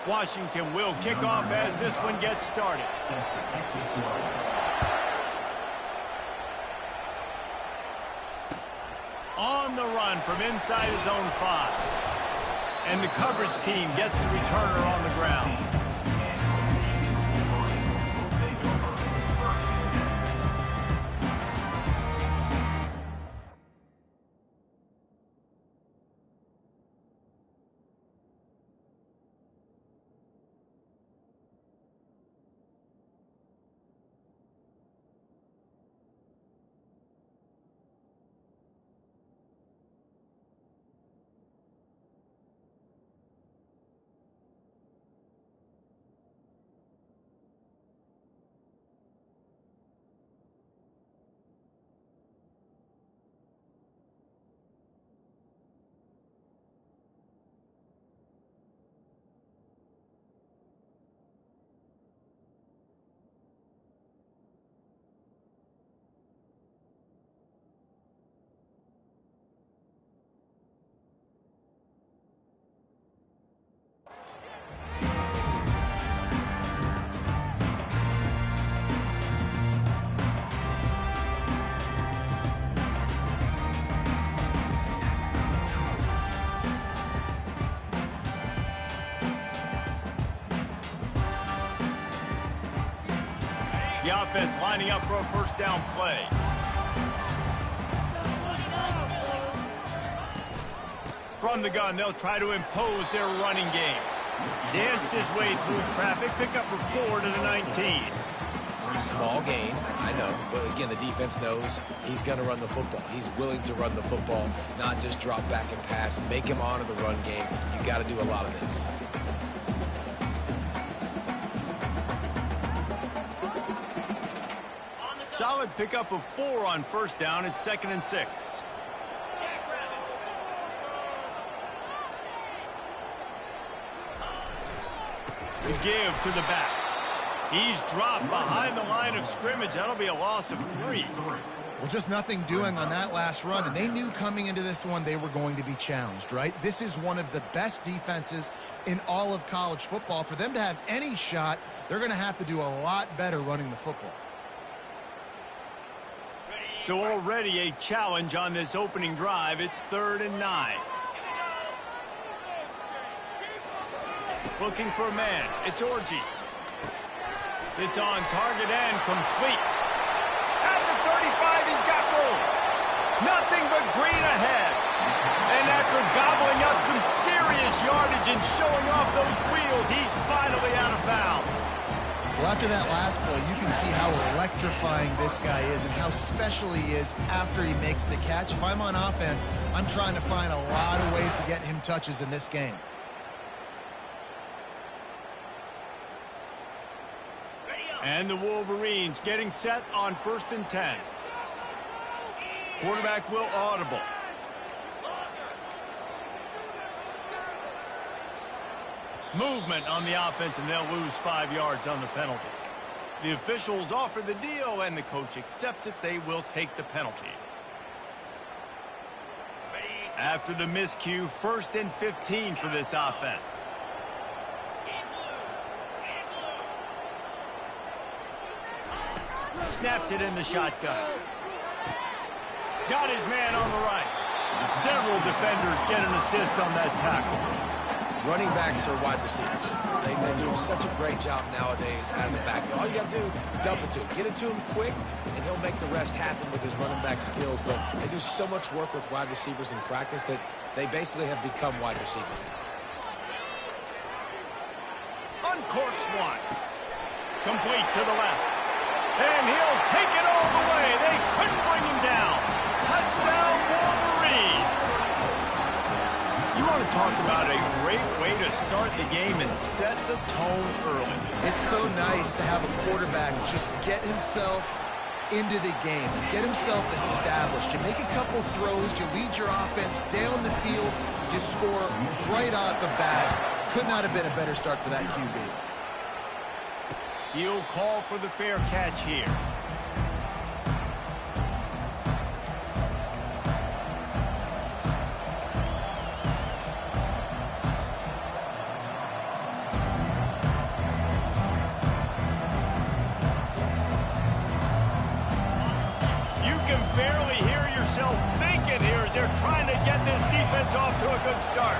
Washington will kick off as this one gets started. On the run from inside his own 5. And the coverage team gets the returner on the ground. The offense lining up for a first down play. From the gun, they'll try to impose their running game. Danced his way through traffic, pick up for 4 to the 19. Small gain, I know, but again, the defense knows he's going to run the football. He's willing to run the football, not just drop back and pass, make him honor the run game. You got to do a lot of this. Solid pickup of 4 on first down. It's 2nd and 6. The give to the back. He's dropped behind the line of scrimmage. That'll be a loss of 3. Well, just nothing doing on that last run, and they knew coming into this one they were going to be challenged, right? This is one of the best defenses in all of college football. For them to have any shot, they're going to have to do a lot better running the football. So already a challenge on this opening drive. It's 3rd and 9. Looking for a man. It's Orji. It's on target and complete. At the 35, he's got room. Nothing but green ahead. And after gobbling up some serious yardage and showing off those wheels, he's finally out of bounds. Well, after that last play, you can see how electrifying this guy is and how special he is after he makes the catch. If I'm on offense, I'm trying to find a lot of ways to get him touches in this game. And the Wolverines getting set on 1st and 10. Quarterback will audible. Movement on the offense, and they'll lose 5 yards on the penalty. The officials offer the deal, and the coach accepts it. They will take the penalty. After the miscue, 1st and 15 for this offense. Snaps it in the shotgun. Got his man on the right. Several defenders get an assist on that tackle. Running backs are wide receivers. They do such a great job nowadays out of the backfield. All you got to do, dump it to him. Get it to him quick, and he'll make the rest happen with his running back skills. But they do so much work with wide receivers in practice that they basically have become wide receivers. Uncorks one. Complete to the left. And he'll take it all the way. They couldn't bring him down. Touchdown, Wolverines. You want to talk about a great way to start the game and set the tone early. It's so nice to have a quarterback just get himself into the game, get himself established. You make a couple throws, you lead your offense down the field, you score right off the bat. Could not have been a better start for that QB. He'll call for the fair catch here. good start.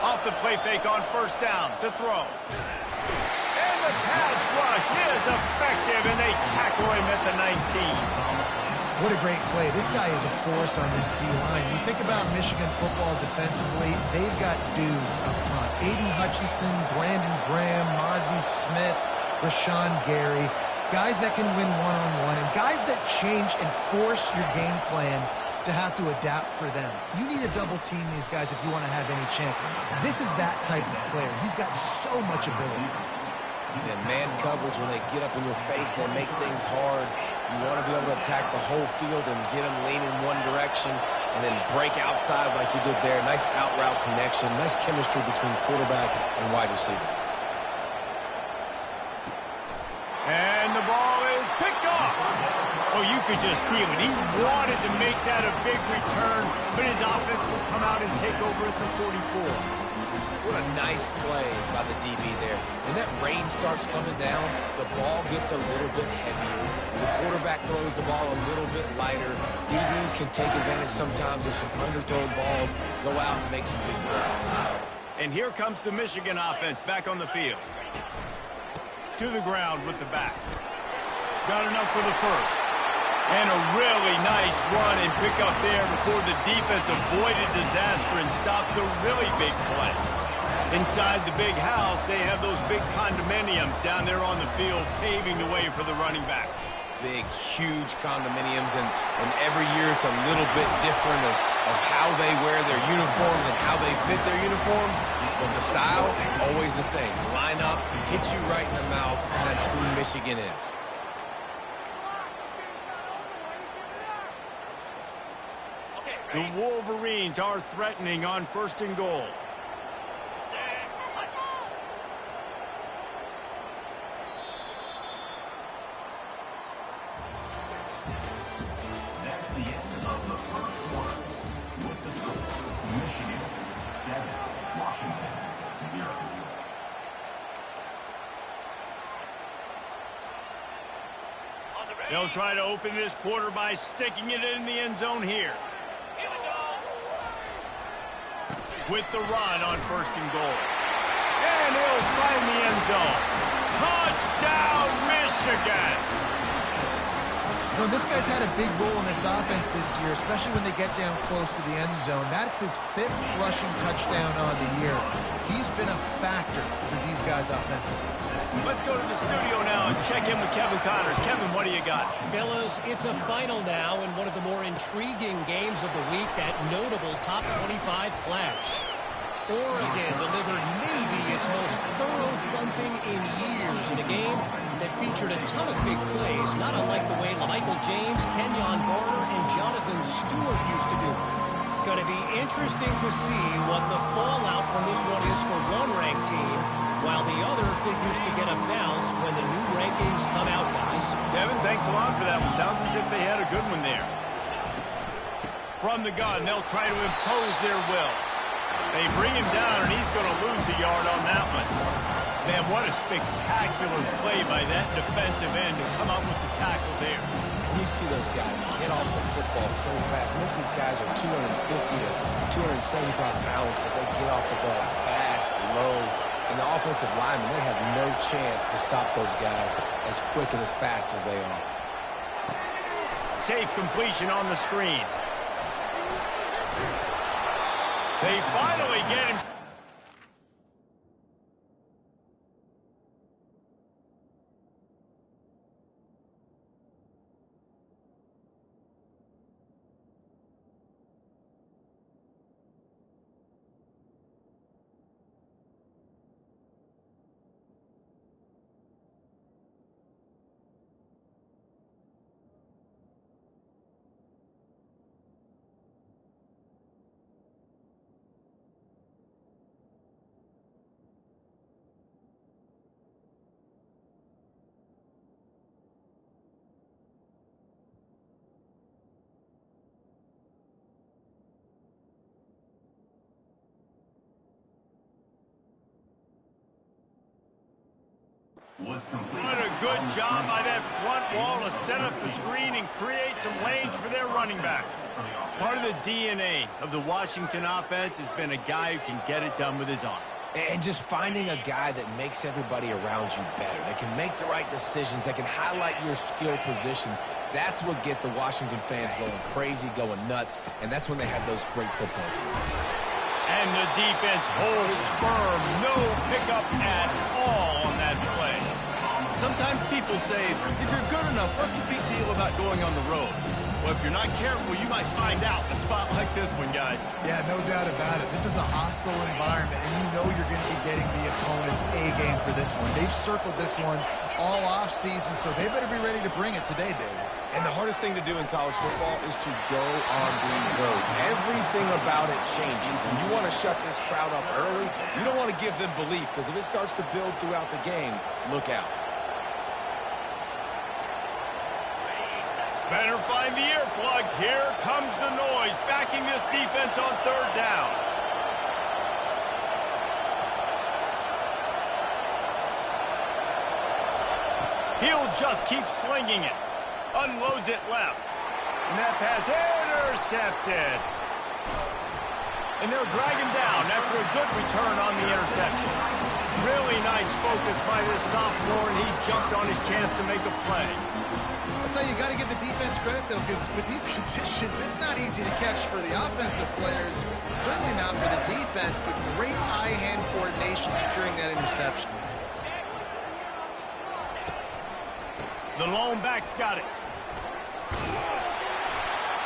Off the play fake on first down to throw. And the pass rush is effective, and they tackle him at the 19. What a great play. This guy is a force on this D-line. You think about Michigan football defensively, they've got dudes up front. Aiden Hutchinson, Brandon Graham, Mozzie Smith, Rashawn Gary. Guys that can win one-on-one and guys that change and force your game plan to have to adapt for them. You need to double team these guys if you want to have any chance. This is that type of player. He's got so much ability. And man coverage, when they get up in your face, they make things hard. You want to be able to attack the whole field and get them leaning one direction and then break outside like you did there. Nice out route connection. Nice chemistry between quarterback and wide receiver. And the ball is picked off. Oh, you could just feel it. He wanted to make that a big return, but his offense will come out and take over at the 44. What a nice play by the DB there. When that rain starts coming down, the ball gets a little bit heavier. The quarterback throws the ball a little bit lighter. DBs can take advantage sometimes of some underthrown balls, go out and make some big plays. And here comes the Michigan offense back on the field. To the ground with the back. Got enough for the first. And a really nice run and pick up there before the defense avoided disaster and stopped the really big play. Inside the big house, they have those big condominiums down there on the field paving the way for the running backs. Big, huge condominiums, and every year it's a little bit different of how they wear their uniforms and how they fit their uniforms. But the style, always the same. Line up, hit you right in the mouth, and that's who Michigan is. The Wolverines are threatening on 1st and goal. That's the end of the first quarter. With the score, Michigan 7, Washington 0. They'll try to open this quarter by sticking it in the end zone here. With the run on 1st and goal. And he'll find the end zone. Touchdown, Michigan! You know, this guy's had a big role in this offense this year, especially when they get down close to the end zone. That's his 5th rushing touchdown on the year. He's been a factor for these guys offensively. Let's go to the studio now and check in with Kevin Connors. Kevin, what do you got? Fellas, it's a final now in one of the more intriguing games of the week, that notable top 25 clash. Oregon delivered maybe its most thorough thumping in years in a game that featured a ton of big plays, not unlike the way LaMichael James, Kenyon Barner, and Jonathan Stewart used to do. Going to be interesting to see what the fallout from this one is for one ranked team, while the other figures to get a bounce when the new rankings come out, guys. Kevin, thanks a lot for that one. Sounds as if they had a good one there. From the gun, they'll try to impose their will. They bring him down, and he's going to lose a yard on that one. Man, what a spectacular play by that defensive end to come up with the tackle there. You see those guys get off the football so fast. Most of these guys are 250 to 275 pounds, but they get off the ball fast, low. And the offensive linemen, they have no chance to stop those guys as quick and as fast as they are. Safe completion on the screen. They finally get him. Was complete. What a good job by that front wall to set up the screen and create some lanes for their running back. Part of the DNA of the Washington offense has been a guy who can get it done with his arm. And just finding a guy that makes everybody around you better, that can make the right decisions, that can highlight your skill positions. That's what get the Washington fans going crazy, going nuts, and that's when they have those great football teams. And the defense holds firm. No pickup at all on that play. Sometimes people say, if you're good enough, what's the big deal about going on the road? Well, if you're not careful, you might find out in a spot like this one, guys. Yeah, no doubt about it. This is a hostile environment, and you know you're going to be getting the opponent's A game for this one. They've circled this one all offseason, so they better be ready to bring it today, David. And the hardest thing to do in college football is to go on the road. Everything about it changes, and you want to shut this crowd up early. You don't want to give them belief, because if it starts to build throughout the game, look out. Better find the earplugs. Here comes the noise, backing this defense on third down. He'll just keep slinging it. Unloads it left. And that pass intercepted. And they'll drag him down after a good return on the interception. Really nice focus by this sophomore, and he's jumped on his chance to make a play. I'll tell you, you got to give the defense credit, though, because with these conditions, it's not easy to catch for the offensive players. Certainly not for the defense, but great eye-hand coordination securing that interception. The lone back's got it.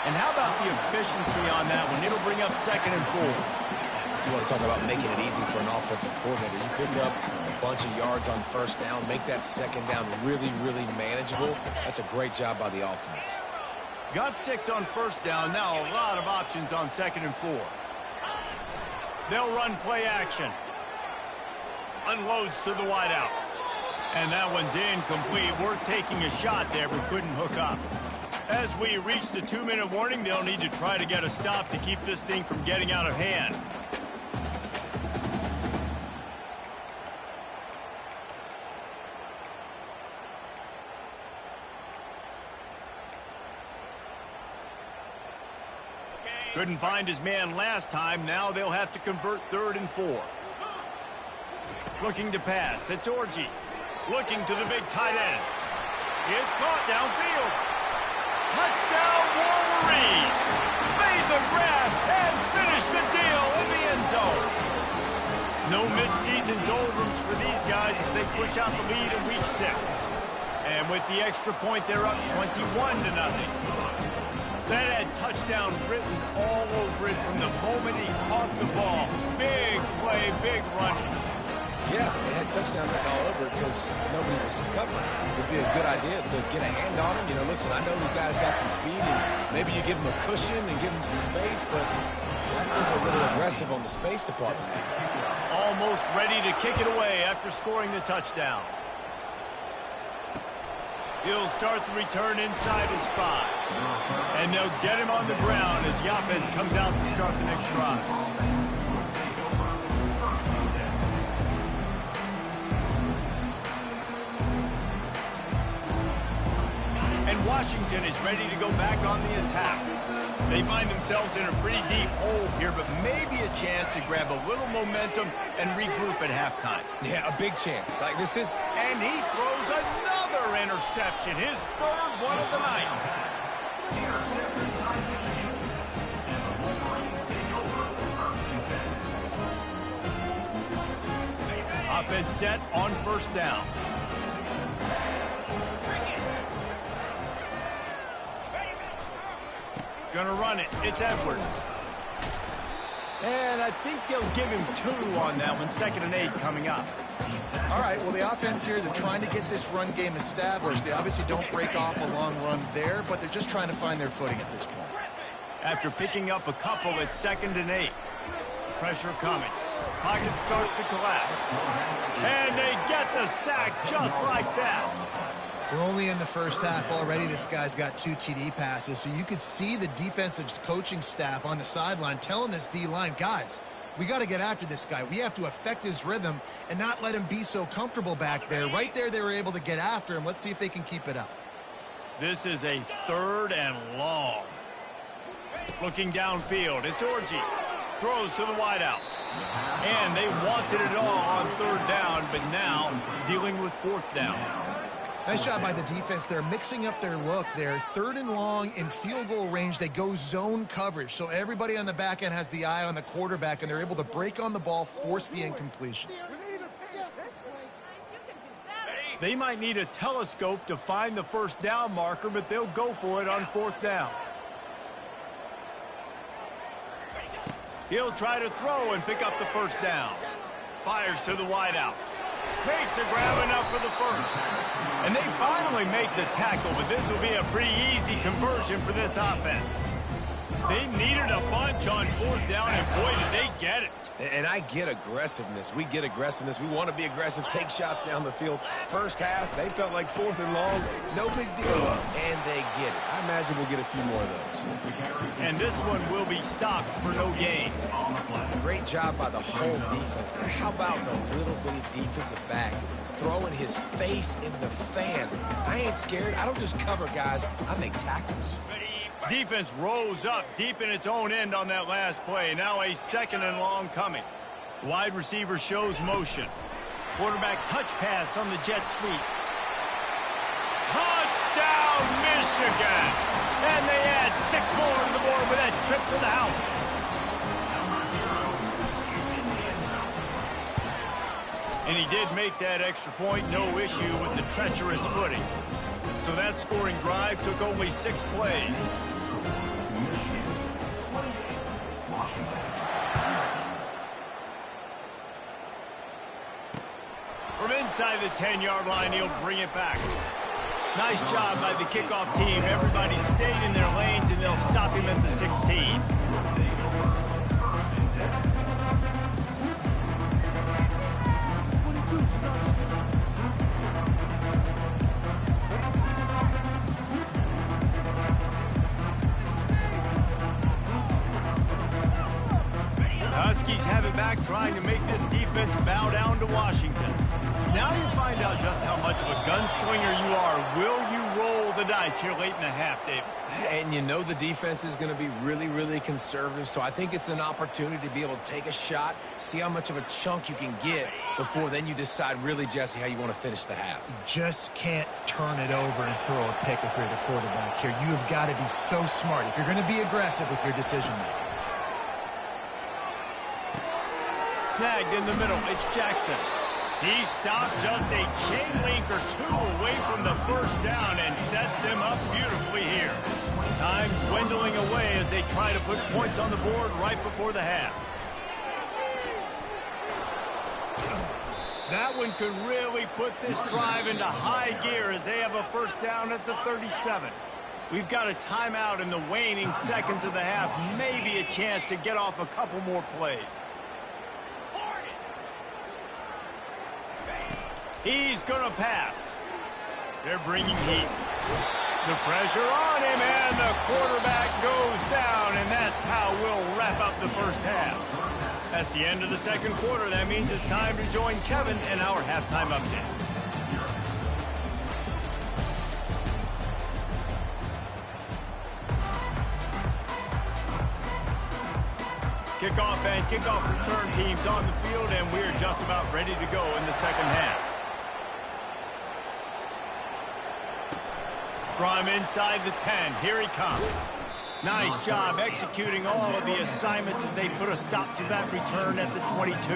And how about the efficiency on that one? It'll bring up 2nd and 4. You want to talk about making it easy for an offensive coordinator. You pick up a bunch of yards on first down, make that second down really, really manageable. That's a great job by the offense. Got 6 on first down. Now a lot of options on 2nd and 4. They'll run play action. Unloads to the wideout. And that one's incomplete. We're taking a shot there, but couldn't hook up. As we reach the 2-minute warning, they'll need to try to get a stop to keep this thing from getting out of hand. Couldn't find his man last time. Now they'll have to convert 3rd and 4. Looking to pass. It's Orji. Looking to the big tight end. It's caught downfield. Touchdown, Wolverines! Made the grab and finished the deal in the end zone. No midseason doldrums for these guys as they push out the lead in week 6. And with the extra point, they're up 21-0. That had touchdown written all over it from the moment he caught the ball. Big play, big run. Yeah, they had touchdown written all over it because nobody was covering. It would be a good idea to get a hand on him. You know, listen, I know the guy's got some speed, and maybe you give him a cushion and give him some space, but that was a little aggressive on the space department. Almost ready to kick it away after scoring the touchdown. He'll start the return inside his spot. And they'll get him on the ground as the offense comes out to start the next drive. And Washington is ready to go back on the attack. They find themselves in a pretty deep hole here, but maybe a chance to grab a little momentum and regroup at halftime. Yeah, a big chance. Like this is... And he throws another interception, his 3rd one of the night. Offense set on first down. Gonna run it. It's Edwards. And I think they'll give him 2 on that one. 2nd and 8 coming up. All right, well, the offense here, they're trying to get this run game established. They obviously don't break off a long run there, but they're just trying to find their footing at this point. After picking up a couple, it's 2nd and 8. Pressure coming. Pocket starts to collapse. And they get the sack just like that. We're only in the first half already. This guy's got 2 TD passes, so you could see the defensive coaching staff on the sideline telling this D-line, guys, we got to get after this guy. We have to affect his rhythm and not let him be so comfortable back there. Right there, they were able to get after him. Let's see if they can keep it up. This is a 3rd and long. Looking downfield, it's Orji. Throws to the wideout. And they wanted it all on third down, but now dealing with fourth down. Nice job by the defense. They're mixing up their look. They're third and long in field goal range. They go zone coverage, so everybody on the back end has the eye on the quarterback, and they're able to break on the ball, force the incompletion. They might need a telescope to find the first down marker, but they'll go for it on fourth down. He'll try to throw and pick up the first down. Fires to the wideout. Makes a grab enough for the first. And they finally make the tackle, but this will be a pretty easy conversion for this offense. They needed a bunch on fourth down, and boy, did they get it. And I get aggressiveness. We get aggressiveness. We want to be aggressive, take shots down the field. First half, they felt like fourth and long. No big deal. And they get it. I imagine we'll get a few more of those. And this one will be stopped for no gain. Great job by the whole defense. But how about the little bitty defensive back throwing his face in the fan? I ain't scared. I don't just cover guys. I make tackles. Defense rose up deep in its own end on that last play. Now a second and long coming. Wide receiver shows motion. Quarterback touch pass on the jet sweep. Touchdown, Michigan! And they add 6 more to the board with that trip to the house. And he did make that extra point, no issue with the treacherous footing. So that scoring drive took only 6 plays. From inside the 10-yard line, he'll bring it back. Nice job by the kickoff team. Everybody stayed in their lanes, and they'll stop him at the 16. Huskies have it back, trying to make this defense bow down to Washington. Now you find out just how much of a gunslinger you are. Will you roll the dice here late in the half, David? And you know the defense is going to be really, really conservative, so I think it's an opportunity to be able to take a shot, see how much of a chunk you can get before then you decide really, Jesse, how you want to finish the half. You just can't turn it over and throw a pick if you're the quarterback here. You have got to be so smart if you're going to be aggressive with your decision-making. Snagged in the middle, it's Jackson. He stopped just a chain link or 2 away from the first down and sets them up beautifully here. Time dwindling away as they try to put points on the board right before the half. That one could really put this drive into high gear as they have a first down at the 37. We've got a timeout in the waning seconds of the half, maybe a chance to get off a couple more plays. He's going to pass. They're bringing heat. The pressure on him, and the quarterback goes down, and that's how we'll wrap up the first half. That's the end of the second quarter. That means it's time to join Kevin in our halftime update. Kickoff and kickoff return teams on the field, and we're just about ready to go in the second half. From inside the 10, here he comes. Nice job executing all of the assignments as they put a stop to that return at the 22.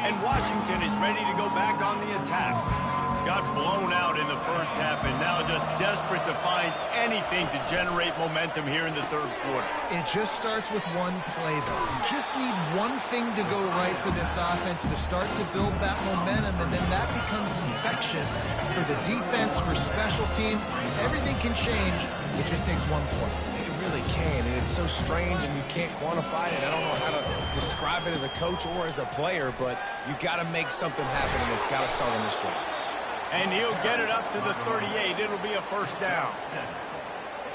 And Washington is ready to go back on the attack. Got blown out in the first half and now just desperate to find anything to generate momentum here in the third quarter. It just starts with one play, though. You just need one thing to go right for this offense to start to build that momentum, and then that becomes infectious for the defense, for special teams. Everything can change. It just takes one play. It really can, and it's so strange, and you can't quantify it. I don't know how to describe it as a coach or as a player, but you got to make something happen, and it's got to start on this drive. And he'll get it up to the 38. It'll be a first down.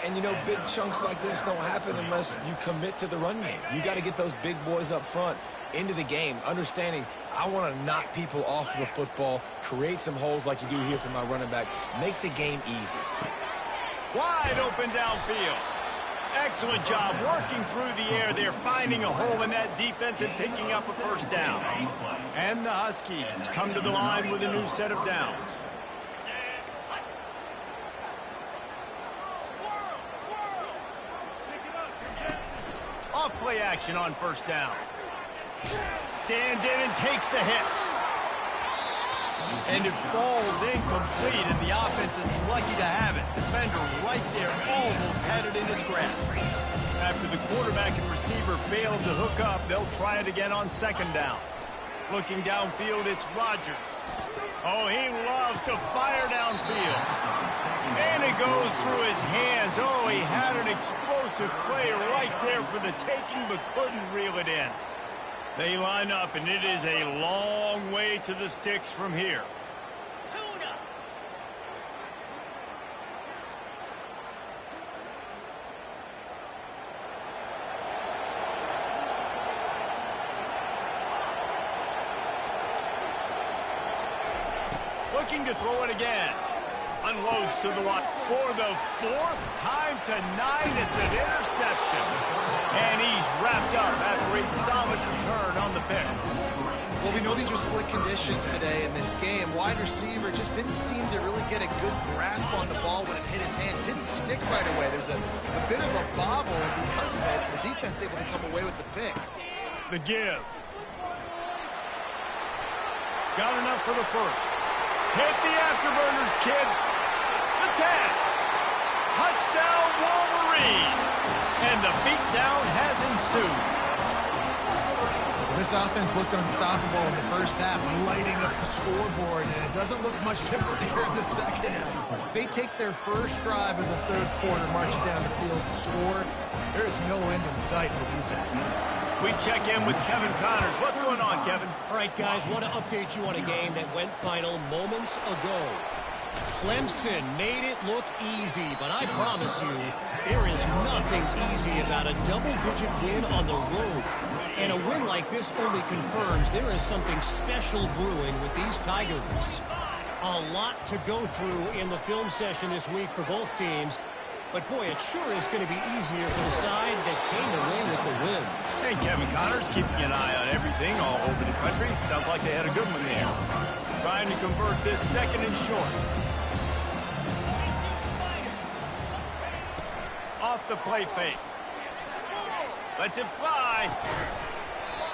And, you know, big chunks like this don't happen unless you commit to the run game. You got to get those big boys up front into the game, understanding I want to knock people off the football, create some holes like you do here for my running back, make the game easy. Wide open downfield. Excellent job working through the air there, finding a hole in that defense and picking up a first down. And the Huskies come to the line with a new set of downs. Off play action on first down. Stands in and takes the hit. And it falls incomplete, and the offense is lucky to have it. Defender right there almost had it in his grasp. After the quarterback and receiver failed to hook up, they'll try it again on second down. Looking downfield, it's Rodgers. Oh, he loves to fire downfield. And it goes through his hands. Oh, he had an explosive play right there for the taking, but couldn't reel it in. They line up, and it is a long way to the sticks from here. Looking to throw it again. Unloads to the one. For the fourth time tonight, it's an interception. And he's wrapped up after a solid return on the pick. Well, we know these are slick conditions today in this game. Wide receiver just didn't seem to really get a good grasp on the ball when it hit his hands. Didn't stick right away. There's a bit of a bobble, and because of it, the defense able to come away with the pick. The give. Got enough for the first. Hit the afterburners, kid. The 10. Touchdown, Wolverines. And the beatdown has ensued. This offense looked unstoppable in the first half, lighting up the scoreboard, and it doesn't look much different here in the second half. They take their first drive of the third quarter, march it down the field, and score. There is no end in sight for these guys. We check in with Kevin Connors. What's going on, Kevin? All right, guys, want to update you on a game that went final moments ago. Clemson made it look easy, but I promise you, there is nothing easy about a double-digit win on the road. And a win like this only confirms there is something special brewing with these Tigers. A lot to go through in the film session this week for both teams. But, boy, it sure is going to be easier for the side that came away with the win. Hey, Kevin Connors, keeping an eye on everything all over the country. Sounds like they had a good one there. Trying to convert this second and short. Off the play fake. Lets it fly.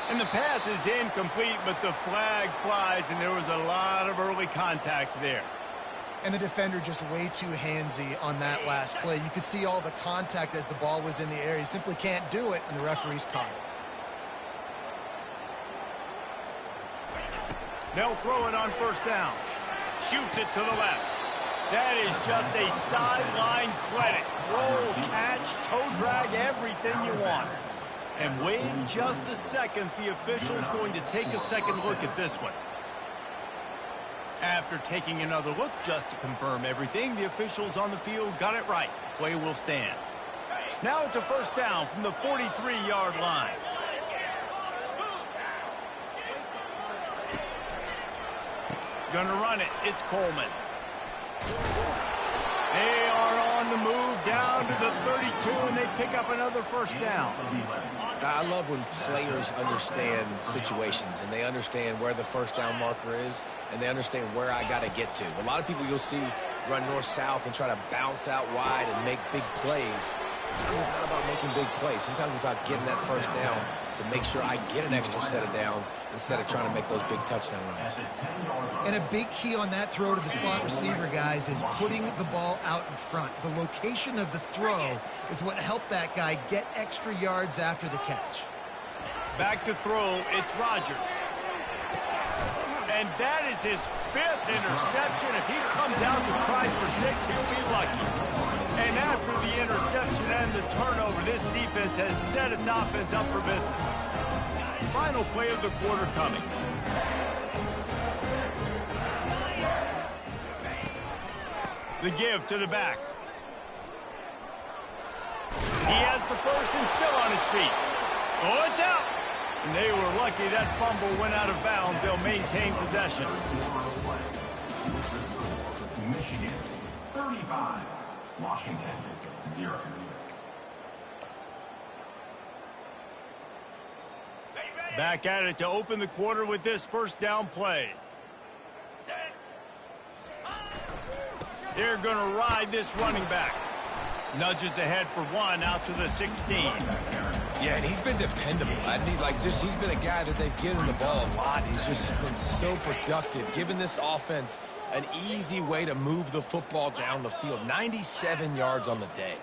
And the pass is incomplete, but the flag flies, and there was a lot of early contact there. And the defender just way too handsy on that last play. You could see all the contact as the ball was in the air. He simply can't do it, and the referee's caught it. They'll throw it on first down. Shoots it to the left. That is just a sideline credit. Throw, catch, toe drag, everything you want. And wait just a second. The official's going to take a second look at this one. After taking another look just to confirm everything, the officials on the field got it right. The play will stand. Now it's a first down from the 43-yard line. Gonna run it. It's Coleman. They are on the move down to the 32, and they pick up another first down. I love when players understand situations and they understand where the first down marker is and they understand where I got to get to. A lot of people you'll see run north-south and try to bounce out wide and make big plays. Sometimes it's not about making big plays. Sometimes it's about getting that first down to make sure I get an extra set of downs instead of trying to make those big touchdown runs. And a big key on that throw to the slot receiver, guys, is putting the ball out in front. The location of the throw is what helped that guy get extra yards after the catch. Back to throw, it's Rodgers. And that is his 5th interception. If he comes out to try for 6, he'll be lucky. And after the interception and the turnover, this defense has set its offense up for business. Final play of the quarter coming. The give to the back. He has the first and still on his feet. Oh, it's out. And they were lucky that fumble went out of bounds. They'll maintain possession. Michigan, 35. Washington, 0. Back at it to open the quarter with this first down play. They're going to ride this running back. Nudges ahead for one out to the 16. Yeah, and he's been dependable. He's been a guy that they've given the ball a lot. He's just been so productive, giving this offense an easy way to move the football down the field. 97 yards on the day.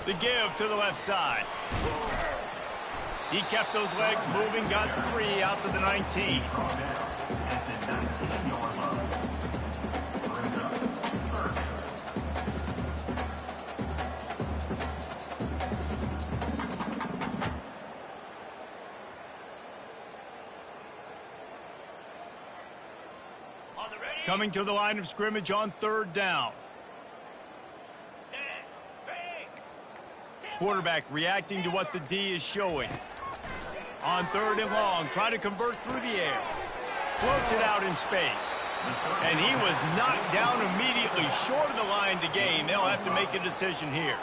The give to the left side. He kept those legs moving, got 3 out to the 19. At the 19-yard line. Brings up 3rd. Coming to the line of scrimmage on 3rd down. Quarterback reacting to what the D is showing. On 3rd and long, try to convert through the air. Floats it out in space. And he was knocked down immediately short of the line to gain. They'll have to make a decision here.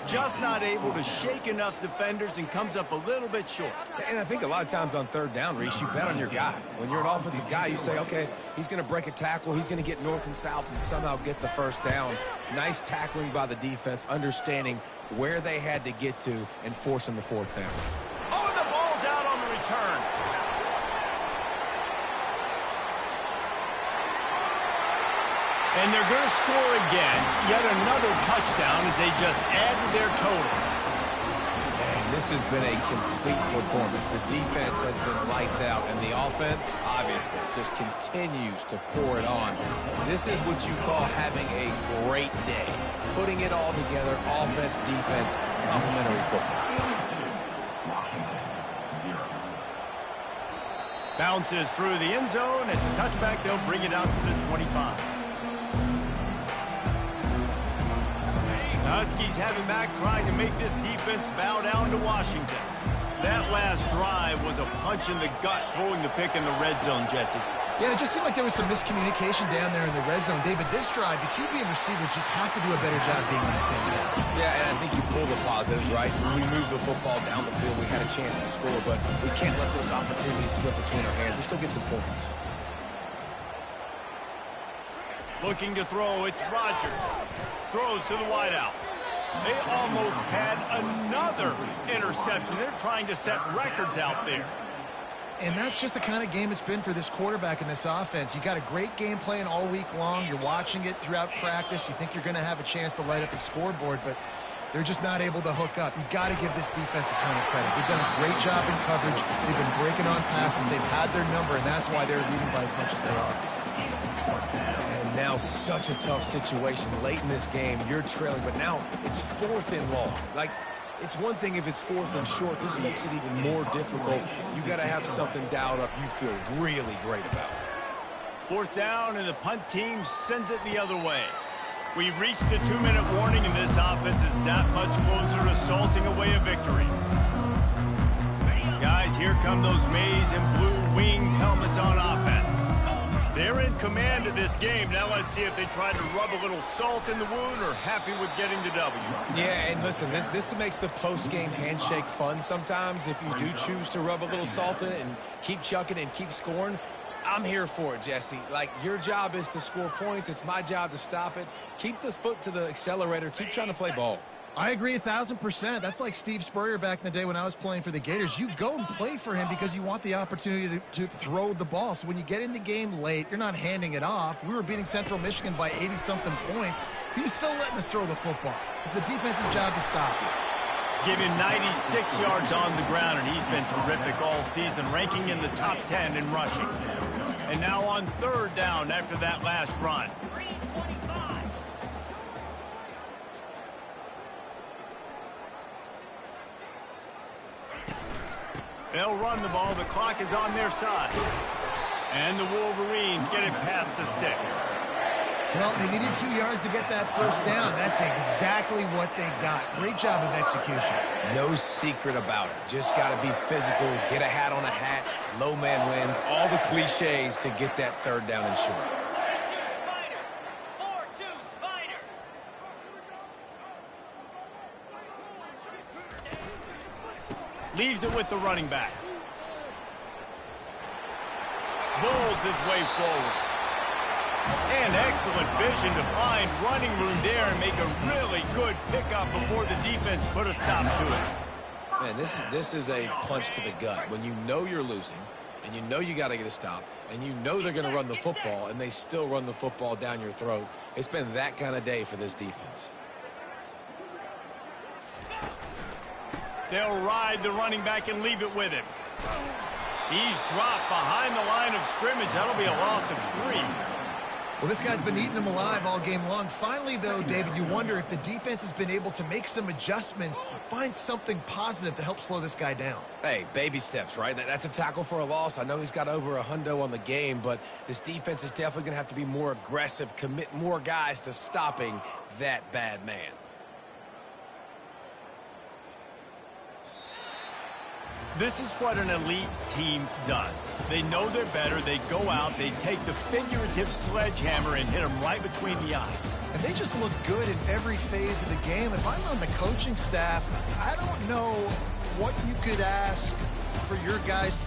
Just not able to shake enough defenders and comes up a little bit short. And I think a lot of times on 3rd down, Reese, you bet on your guy. When you're an offensive guy, you say, okay, he's going to break a tackle, he's going to get north and south and somehow get the first down. Nice tackling by the defense, understanding where they had to get to and forcing the 4th down. Oh, and the ball's out on the return. And they're going to score again, yet another touchdown as they just add to their total. And this has been a complete performance. The defense has been lights out, and the offense, obviously, just continues to pour it on. This is what you call having a great day. Putting it all together, offense, defense, complementary football. Washington, 0. Bounces through the end zone. It's a touchback. They'll bring it out to the 25. Huskies have it back, trying to make this defense bow down to Washington. That last drive was a punch in the gut, throwing the pick in the red zone, Jesse. Yeah, it just seemed like there was some miscommunication down there in the red zone. David, this drive, the QB and receivers just have to do a better job being on the same page. Yeah, and I think you pull the positives, right? We moved the football down the field. We had a chance to score, but we can't let those opportunities slip between our hands. Let's go get some points. Looking to throw, it's Rodgers. Throws to the wideout. They almost had another interception. They're trying to set records out there. And that's just the kind of game it's been for this quarterback in this offense. You got a great game plan all week long. You're watching it throughout practice. You think you're going to have a chance to light up the scoreboard, but they're just not able to hook up. You got to give this defense a ton of credit. They've done a great job in coverage. They've been breaking on passes. They've had their number, and that's why they're leading by as much as they are. And now such a tough situation late in this game. You're trailing, but now it's 4th and long. Like, it's one thing if it's 4th and short. This makes it even more difficult. You got to have something dialed up you feel really great about. 4th down, and the punt team sends it the other way. We've reached the 2-minute warning, and this offense is that much closer to salting away a victory. Guys, here come those maize and blue winged helmets on offense. They're in command of this game. Now let's see if they try to rub a little salt in the wound or happy with getting the W. Yeah, and listen, this makes the post-game handshake fun sometimes. If you do choose to rub a little salt in it and keep chucking and keep scoring, I'm here for it, Jesse. Like, your job is to score points. It's my job to stop it. Keep the foot to the accelerator. Keep trying to play ball. I agree 1,000%. That's like Steve Spurrier back in the day when I was playing for the Gators. You go and play for him because you want the opportunity to throw the ball. So when you get in the game late, you're not handing it off. We were beating Central Michigan by 80-something points. He was still letting us throw the football. It's the defense's job to stop it. Give him 96 yards on the ground, and he's been terrific all season, ranking in the top 10 in rushing. And now on 3rd down after that last run. They'll run the ball. The clock is on their side. And the Wolverines get it past the sticks. Well, they needed 2 yards to get that first down. That's exactly what they got. Great job of execution. No secret about it. Just got to be physical, get a hat on a hat, low man wins, all the cliches to get that 3rd down and short. Leaves it with the running back. Bowls his way forward. And excellent vision to find running room there and make a really good pickup before the defense put a stop to it. Man, this is a punch to the gut. When you know you're losing, and you know you got to get a stop, and you know they're going to run the football, and they still run the football down your throat. It's been that kind of day for this defense. They'll ride the running back and leave it with him. He's dropped behind the line of scrimmage. That'll be a loss of 3. Well, this guy's been eating them alive all game long. Finally, though, David, you wonder if the defense has been able to make some adjustments, find something positive to help slow this guy down. Hey, baby steps, right? That's a tackle for a loss. I know he's got over a hundo on the game, but this defense is definitely going to have to be more aggressive, commit more guys to stopping that bad man. This is what an elite team does. They know they're better. They go out. They take the figurative sledgehammer and hit them right between the eyes. And they just look good in every phase of the game. If I'm on the coaching staff, I don't know what you could ask for your guys.